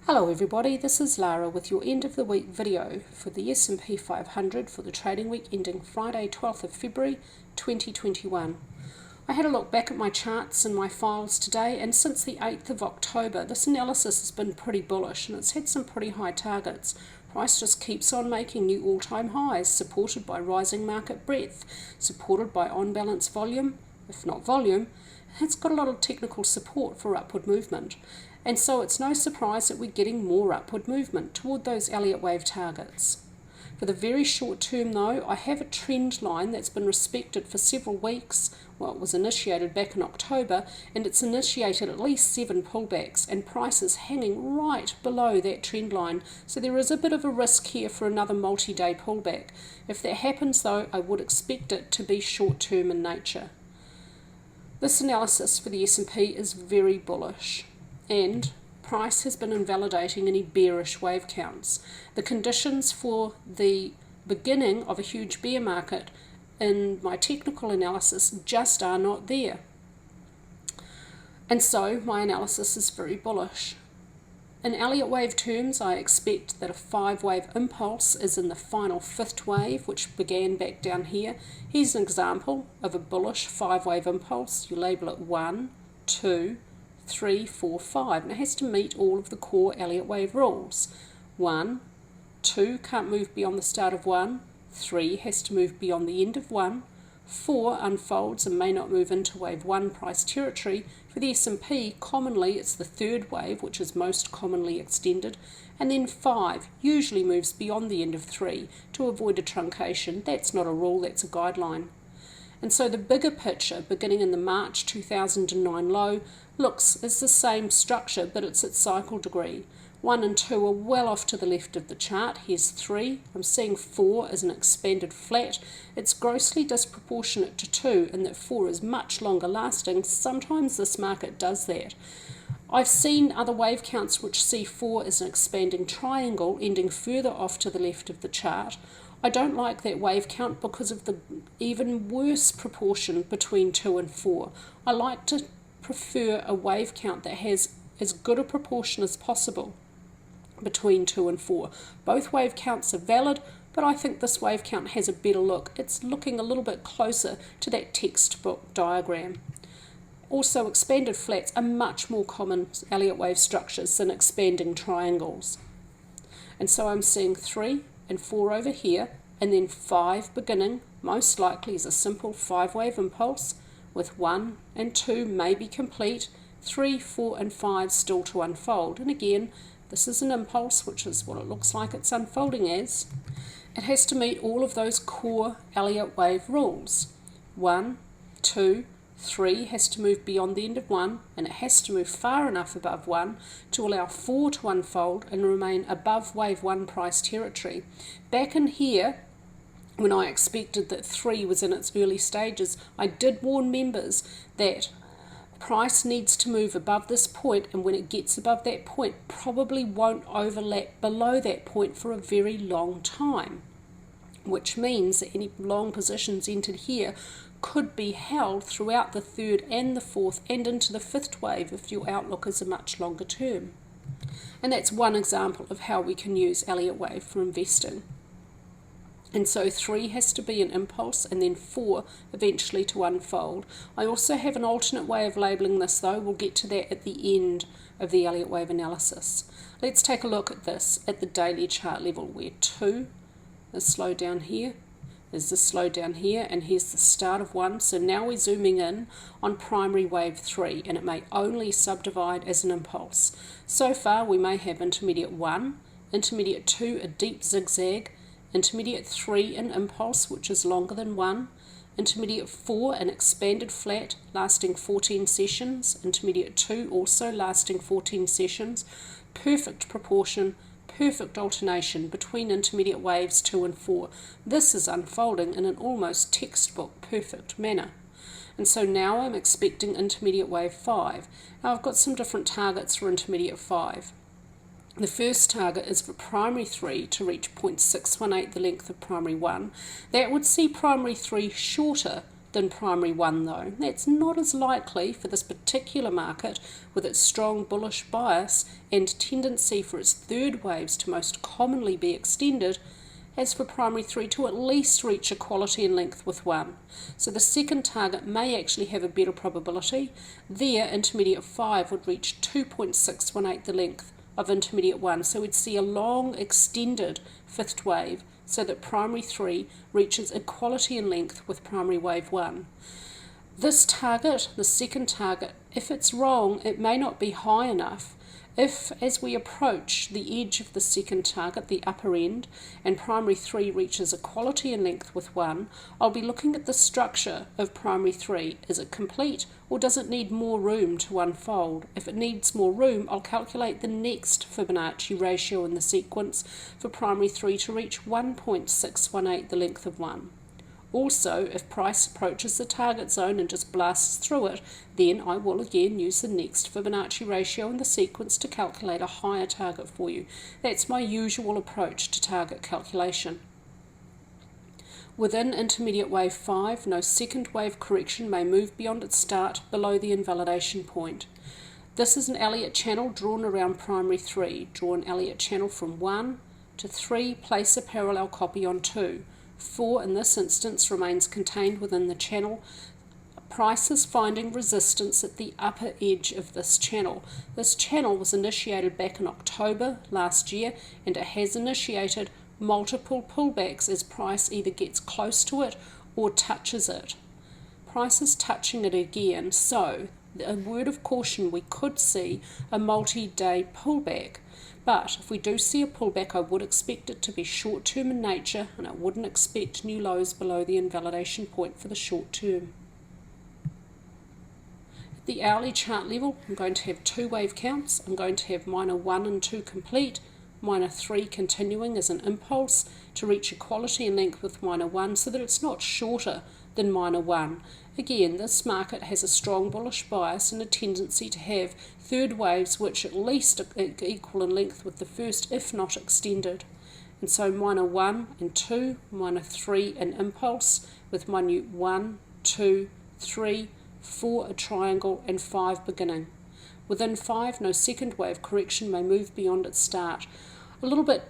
Hello everybody, this is Lara with your end of the week video for the S&P 500 for the trading week ending Friday 12th of February 2021. I had a look back at my charts and my files today, and since the 8th of October this analysis has been pretty bullish and it's had some pretty high targets. Price just keeps on making new all-time highs, supported by rising market breadth, supported by on-balance volume, if not volume. It's got a lot of technical support for upward movement. And so it's no surprise that we're getting more upward movement toward those Elliott Wave targets. For the very short term though, I have a trend line that's been respected for several weeks. Well, it was initiated back in October, and it's initiated at least 7 pullbacks, and prices hanging right below that trend line. So there is a bit of a risk here for another multi-day pullback. If that happens though, I would expect it to be short term in nature. This analysis for the S&P is very bullish, and price has been invalidating any bearish wave counts. The conditions for the beginning of a huge bear market in my technical analysis just are not there. And so my analysis is very bullish. In Elliott Wave terms, I expect that a 5-wave impulse is in the final 5th wave, which began back down here. Here's an example of a bullish 5-wave impulse. You label it 1, 2, 3, 4, 5, and it has to meet all of the core Elliott Wave rules. 1, 2 can't move beyond the start of 1, 3 has to move beyond the end of 1, 4 unfolds and may not move into wave 1 price territory. For the S&P, commonly it's the 3rd wave, which is most commonly extended, and then 5 usually moves beyond the end of 3 to avoid a truncation. That's not a rule, that's a guideline. And so the bigger picture, beginning in the March 2009 low, looks as the same structure, but it's at cycle degree. 1 and 2 are well off to the left of the chart. Here's 3. I'm seeing 4 as an expanded flat. It's grossly disproportionate to 2 in that 4 is much longer lasting. Sometimes this market does that. I've seen other wave counts which see 4 as an expanding triangle ending further off to the left of the chart. I don't like that wave count because of the even worse proportion between 2 and 4. I like to prefer a wave count that has as good a proportion as possible between 2 and 4. Both wave counts are valid, but I think this wave count has a better look. It's looking a little bit closer to that textbook diagram. Also, expanded flats are much more common Elliott wave structures than expanding triangles. And so I'm seeing 3 and 4 over here, and then 5 beginning, most likely is a simple 5-wave impulse, with 1 and 2 maybe complete, 3, 4 and 5 still to unfold. And again, this is an impulse, which is what it looks like it's unfolding as. It has to meet all of those core Elliott Wave rules. 1, 2, 3 has to move beyond the end of 1, and it has to move far enough above 1 to allow 4 to unfold and remain above wave 1 price territory. Back in here, when I expected that 3 was in its early stages, I did warn members that price needs to move above this point, and when it gets above that point, probably won't overlap below that point for a very long time, which means that any long positions entered here could be held throughout the 3rd and the 4th and into the 5th wave if your outlook is a much longer term. And that's one example of how we can use Elliott Wave for investing. And so 3 has to be an impulse, and then 4 eventually to unfold. I also have an alternate way of labeling this though. We'll get to that at the end of the Elliott Wave analysis. Let's take a look at this at the daily chart level, where 2 is slowed down here, is the slowdown here, and here's the start of 1. So now we're zooming in on primary wave 3, and it may only subdivide as an impulse. So far we may have intermediate 1, intermediate 2 a deep zigzag, intermediate 3 an impulse which is longer than 1, intermediate 4 an expanded flat lasting 14 sessions, intermediate 2 also lasting 14 sessions, perfect proportion, perfect alternation between intermediate waves 2 and 4. This is unfolding in an almost textbook perfect manner. And so now I'm expecting intermediate wave 5. Now I've got some different targets for intermediate 5. The first target is for primary 3 to reach 0.618, the length of primary 1. That would see primary 3 shorter than primary 1 though. That's not as likely for this particular market with its strong bullish bias and tendency for its third waves to most commonly be extended as for primary 3 to at least reach equality in length with 1. So the second target may actually have a better probability. There, intermediate 5 would reach 2.618, the length of intermediate 1. So we'd see a long extended fifth wave so that primary 3 reaches equality in length with primary wave 1. This target, the second target, if it's wrong, it may not be high enough. If, as we approach the edge of the second target, the upper end, and primary 3 reaches equality in length with 1, I'll be looking at the structure of primary 3. Is it complete, or does it need more room to unfold? If it needs more room, I'll calculate the next Fibonacci ratio in the sequence for primary 3 to reach 1.618, the length of 1. Also, if price approaches the target zone and just blasts through it, then I will again use the next Fibonacci ratio in the sequence to calculate a higher target for you. That's my usual approach to target calculation. Within intermediate wave 5, no second wave correction may move beyond its start below the invalidation point. This is an Elliott channel drawn around primary 3. Draw an Elliott channel from 1 to 3, place a parallel copy on 2. 4 in this instance remains contained within the channel. Price is finding resistance at the upper edge of this channel. This channel was initiated back in October last year, and it has initiated multiple pullbacks as price either gets close to it or touches it. Price is touching it again, so a word of caution, we could see a multi-day pullback. But if we do see a pullback, I would expect it to be short-term in nature, and I wouldn't expect new lows below the invalidation point for the short term. At the hourly chart level, I'm going to have two wave counts. I'm going to have minor 1 and 2 complete, minor 3 continuing as an impulse to reach equality in length with minor 1 so that it's not shorter than minor 1. Again, this market has a strong bullish bias and a tendency to have third waves which at least equal in length with the first, if not extended. And so minor 1 and 2, minor 3 an impulse with minute 1, 2, 3, 4 a triangle, and 5 beginning. Within 5, no second wave correction may move beyond its start. A little bit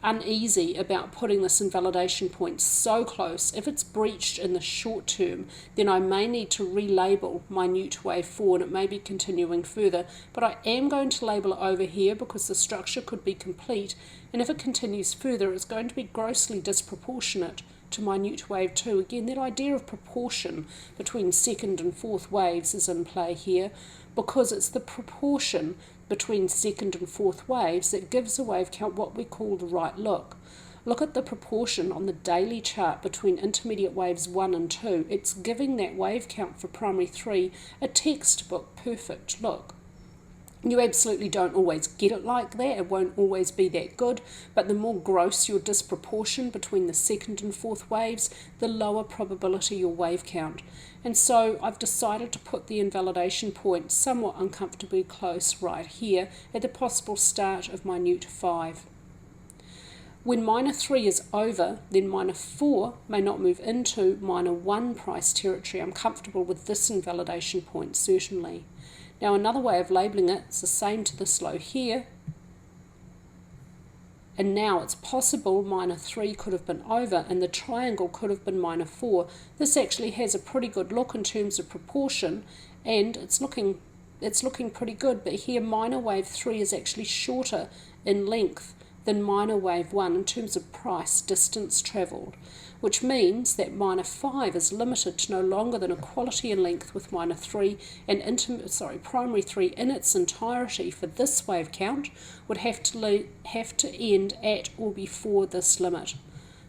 uneasy about putting this invalidation point so close. If it's breached in the short term, then I may need to relabel minute wave 4 and it may be continuing further, but I am going to label it over here because the structure could be complete, and if it continues further it's going to be grossly disproportionate to minute wave 2. Again, that idea of proportion between second and fourth waves is in play here, because it's the proportion between second and fourth waves that gives a wave count what we call the right look. Look at the proportion on the daily chart between intermediate waves 1 and 2. It's giving that wave count for primary 3 a textbook perfect look. You absolutely don't always get it like that, it won't always be that good, but the more gross your disproportion between the second and fourth waves, the lower probability your wave count. And so I've decided to put the invalidation point somewhat uncomfortably close right here at the possible start of minute 5. When minor 3 is over, then minor 4 may not move into minor 1 price territory. I'm comfortable with this invalidation point, certainly. Now another way of labelling it is the same to this low here, and now it's possible minor 3 could have been over and the triangle could have been minor 4. This actually has a pretty good look in terms of proportion, and it's looking pretty good, but here minor wave 3 is actually shorter in length than minor wave 1 in terms of price distance travelled, which means that minor 5 is limited to no longer than equality in length with minor 3, and primary 3 in its entirety for this wave count would have to end at or before this limit.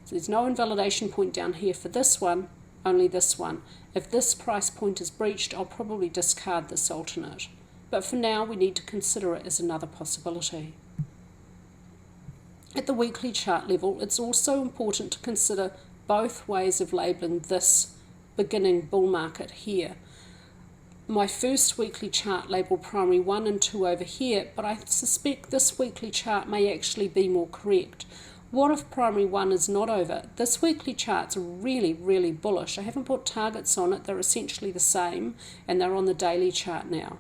So there's no invalidation point down here for this one, only this one. If this price point is breached, I'll probably discard this alternate. But for now, we need to consider it as another possibility. At the weekly chart level, it's also important to consider both ways of labelling this beginning bull market here. my first weekly chart labelled primary 1 and 2 over here, but I suspect this weekly chart may actually be more correct. What if primary 1 is not over? This weekly chart's really, really bullish. I haven't put targets on it. They're essentially the same, and they're on the daily chart now.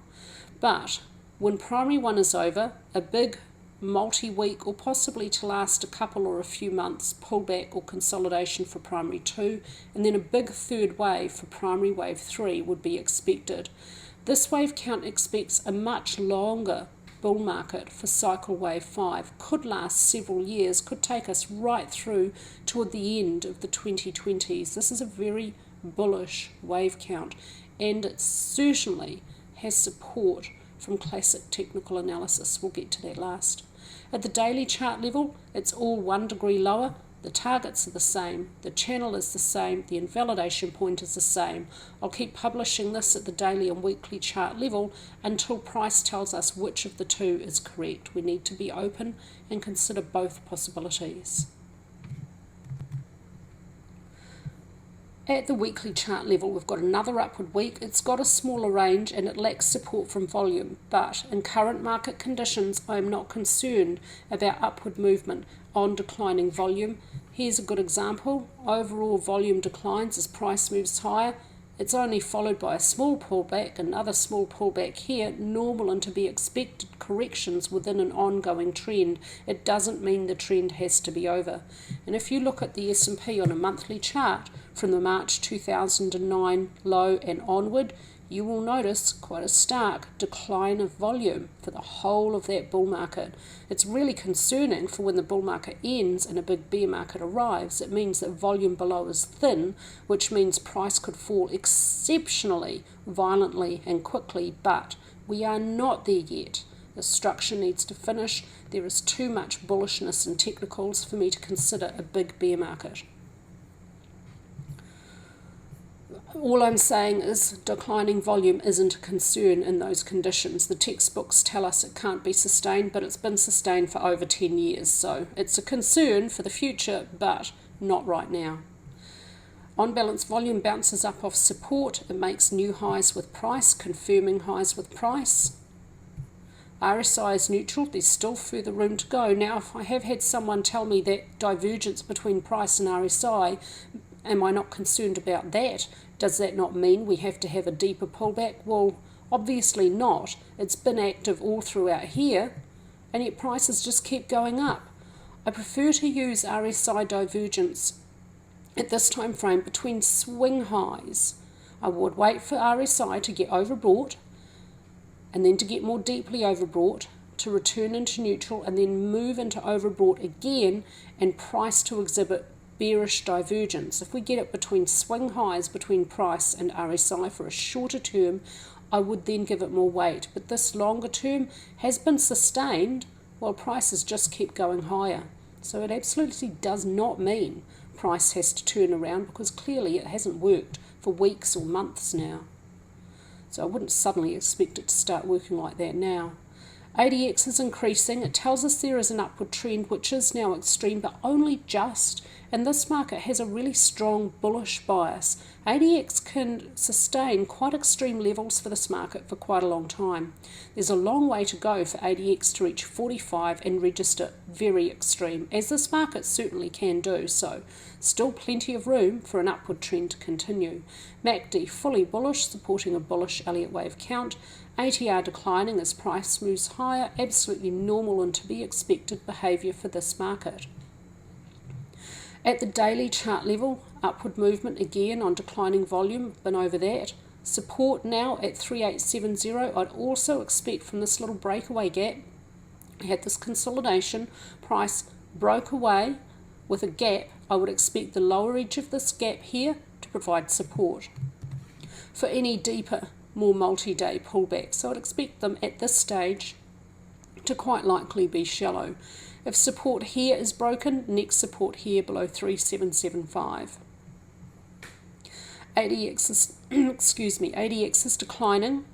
But when primary 1 is over, a big multi-week or possibly to last a couple or a few months pullback or consolidation for primary 2, and then a big third wave for primary wave 3 would be expected. This wave count expects a much longer bull market for cycle wave 5, could last several years, could take us right through toward the end of the 2020s. This is a very bullish wave count, and it certainly has support from classic technical analysis. We'll get to that last. At the daily chart level, it's all 1 degree lower. The targets are the same, the channel is the same, the invalidation point is the same. I'll keep publishing this at the daily and weekly chart level until price tells us which of the two is correct. We need to be open and consider both possibilities. At the weekly chart level, we've got another upward week. It's got a smaller range and it lacks support from volume, but in current market conditions, I'm not concerned about upward movement on declining volume. Here's a good example. Overall volume declines as price moves higher. It's only followed by a small pullback, another small pullback here, normal and to be expected corrections within an ongoing trend. It doesn't mean the trend has to be over. And if you look at the S&P on a monthly chart from the March 2009 low and onward, you will notice quite a stark decline of volume for the whole of that bull market. It's really concerning for when the bull market ends and a big bear market arrives. It means that volume below is thin, which means price could fall exceptionally violently and quickly, but we are not there yet. The structure needs to finish. There is too much bullishness in technicals for me to consider a big bear market. All I'm saying is declining volume isn't a concern in those conditions. The textbooks tell us it can't be sustained, but it's been sustained for over 10 years. So it's a concern for the future, but not right now. On balance, volume bounces up off support. It makes new highs with price, confirming highs with price. RSI is neutral. There's still further room to go. Now, if I have had someone tell me that divergence between price and RSI, am I not concerned about that? Does that not mean we have to have a deeper pullback? Well, obviously not. It's been active all throughout here, and yet prices just keep going up. I prefer to use RSI divergence at this time frame between swing highs. I would wait for RSI to get overbought, and then to get more deeply overbought, to return into neutral, and then move into overbought again, and price to exhibit bearish divergence. If we get it between swing highs between price and RSI for a shorter term, I would then give it more weight. But this longer term has been sustained while prices just keep going higher. So it absolutely does not mean price has to turn around, because clearly it hasn't worked for weeks or months now. So I wouldn't suddenly expect it to start working like that now. ADX is increasing. It tells us there is an upward trend, which is now extreme, but only just. And this market has a really strong bullish bias. ADX can sustain quite extreme levels for this market for quite a long time. There's a long way to go for ADX to reach 45 and register very extreme, as this market certainly can do. So still plenty of room for an upward trend to continue. MACD fully bullish, supporting a bullish Elliott Wave count. ATR declining as price moves higher, absolutely normal and to be expected behaviour for this market. At the daily chart level, upward movement again on declining volume, been over that. Support now at 3870. I'd also expect from this little breakaway gap, I had this consolidation, price broke away with a gap. I would expect the lower edge of this gap here to provide support for any deeper, more multi-day pullback. So I'd expect them at this stage to quite likely be shallow. If support here is broken, next support here below 3775. ADX is, ADX is declining.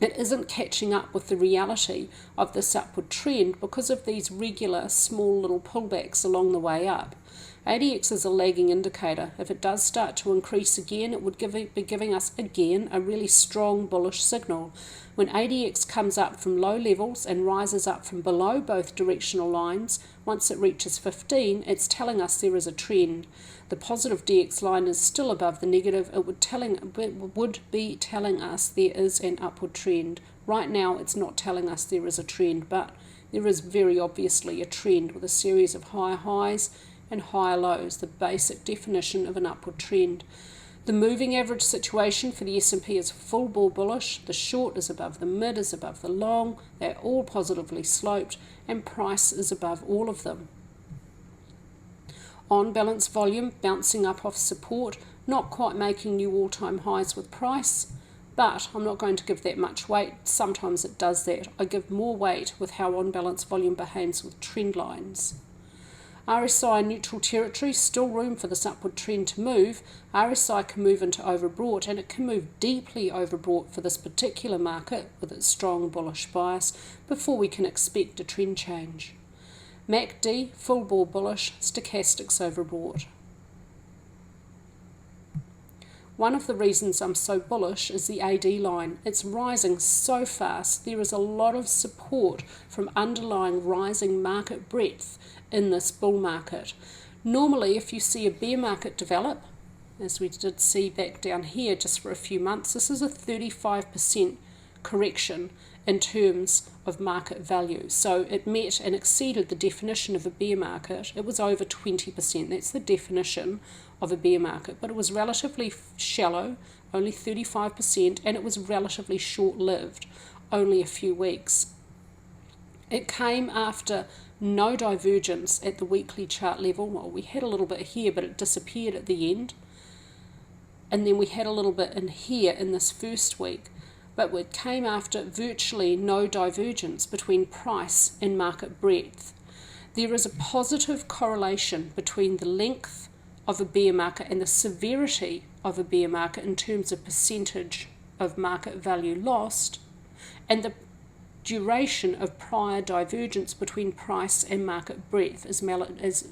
It isn't catching up with the reality of this upward trend because of these regular small little pullbacks along the way up. ADX is a lagging indicator. If it does start to increase again, it would be giving us again a really strong bullish signal. When ADX comes up from low levels and rises up from below both directional lines, once it reaches 15, it's telling us there is a trend. The positive DX line is still above the negative. It would be telling us there is an upward trend. Right now, it's not telling us there is a trend, but there is very obviously a trend with a series of higher highs and higher lows, the basic definition of an upward trend. The moving average situation for the S&P is full ball bullish. The short is above the mid, is above the long. They're all positively sloped, and price is above all of them. On balance volume, bouncing up off support, not quite making new all-time highs with price, but I'm not going to give that much weight. Sometimes it does that. I give more weight with how on balance volume behaves with trend lines. RSI neutral territory, still room for this upward trend to move. RSI can move into overbought, and it can move deeply overbought for this particular market with its strong bullish bias before we can expect a trend change. MACD, full ball bullish, stochastics overbought. One of the reasons I'm so bullish is the AD line. It's rising so fast. There is a lot of support from underlying rising market breadth in this bull market. Normally, if you see a bear market develop, as we did see back down here just for a few months, this is a 35% correction in terms of market value. So it met and exceeded the definition of a bear market. It was over 20%. That's the definition of a bear market. But it was relatively shallow, only 35%, and it was relatively short-lived, only a few weeks. It came after no divergence at the weekly chart level. Well, we had a little bit here, but it disappeared at the end. And then we had a little bit in here in this first week. But it came after virtually no divergence between price and market breadth. There is a positive correlation between the length of a bear market and the severity of a bear market in terms of percentage of market value lost, and the duration of prior divergence between price and market breadth is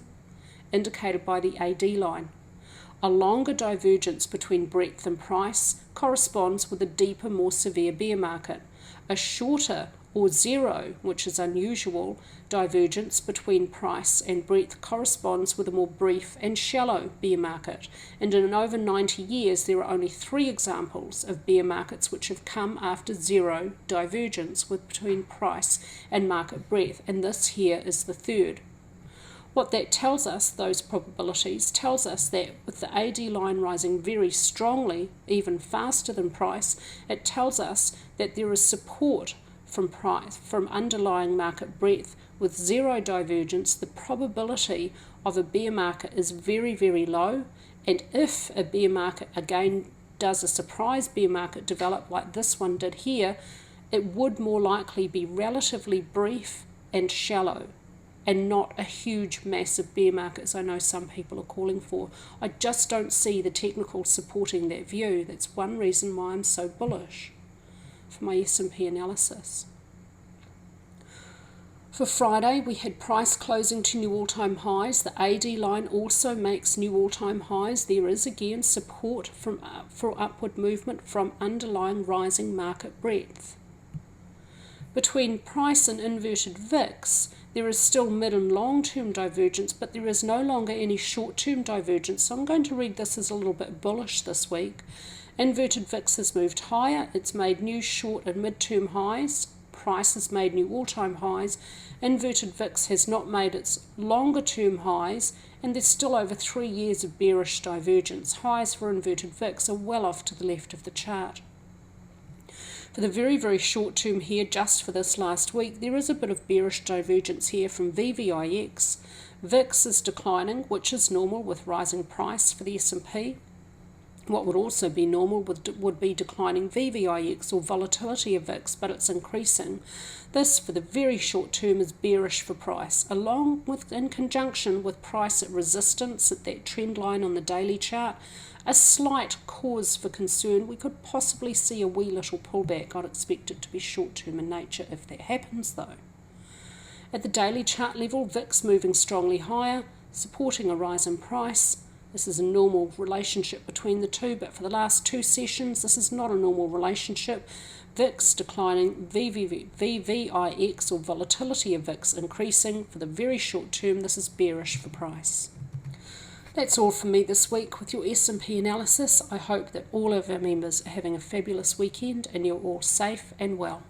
indicated by the AD line. A longer divergence between breadth and price corresponds with a deeper, more severe bear market. A shorter or zero, which is unusual, divergence between price and breadth corresponds with a more brief and shallow bear market. And in over 90 years, there are only 3 examples of bear markets which have come after zero divergence between price and market breadth, and this here is the third. What that tells us, those probabilities, tells us that with the AD line rising very strongly, even faster than price, it tells us that there is support from price, from underlying market breadth. With zero divergence, the probability of a bear market is very, very low, and if a bear market again does a surprise bear market develop like this one did here, it would more likely be relatively brief and shallow, and not a huge, massive bear market, as I know some people are calling for. I just don't see the technical supporting that view. That's one reason why I'm so bullish for my S&P analysis. For Friday, we had price closing to new all-time highs. The AD line also makes new all-time highs. There is again support for upward movement from underlying rising market breadth. Between price and inverted VIX, there is still mid and long-term divergence, but there is no longer any short-term divergence. So I'm going to read this as a little bit bullish this week. Inverted VIX has moved higher. It's made new short and mid-term highs. Price has made new all-time highs. Inverted VIX has not made its longer-term highs, and there's still over 3 years of bearish divergence. Highs for inverted VIX are well off to the left of the chart. For the very, very short term here, just for this last week, there is a bit of bearish divergence here from VVIX. VIX is declining, which is normal with rising price for the S&P. What would also be normal would be declining VVIX or volatility of VIX, but it's increasing. This, for the very short term, is bearish for price, along with, in conjunction with price at resistance at that trend line on the daily chart. A slight cause for concern. We could possibly see a wee little pullback. I'd expect it to be short-term in nature if that happens, though. At the daily chart level, VIX moving strongly higher. supporting a rise in price. This is a normal relationship between the two, but for the last two sessions, this is not a normal relationship. VIX declining, VVIX or volatility of VIX increasing. For the very short term, this is bearish for price. That's all from me this week with your S&P analysis. I hope that all of our members are having a fabulous weekend and you're all safe and well.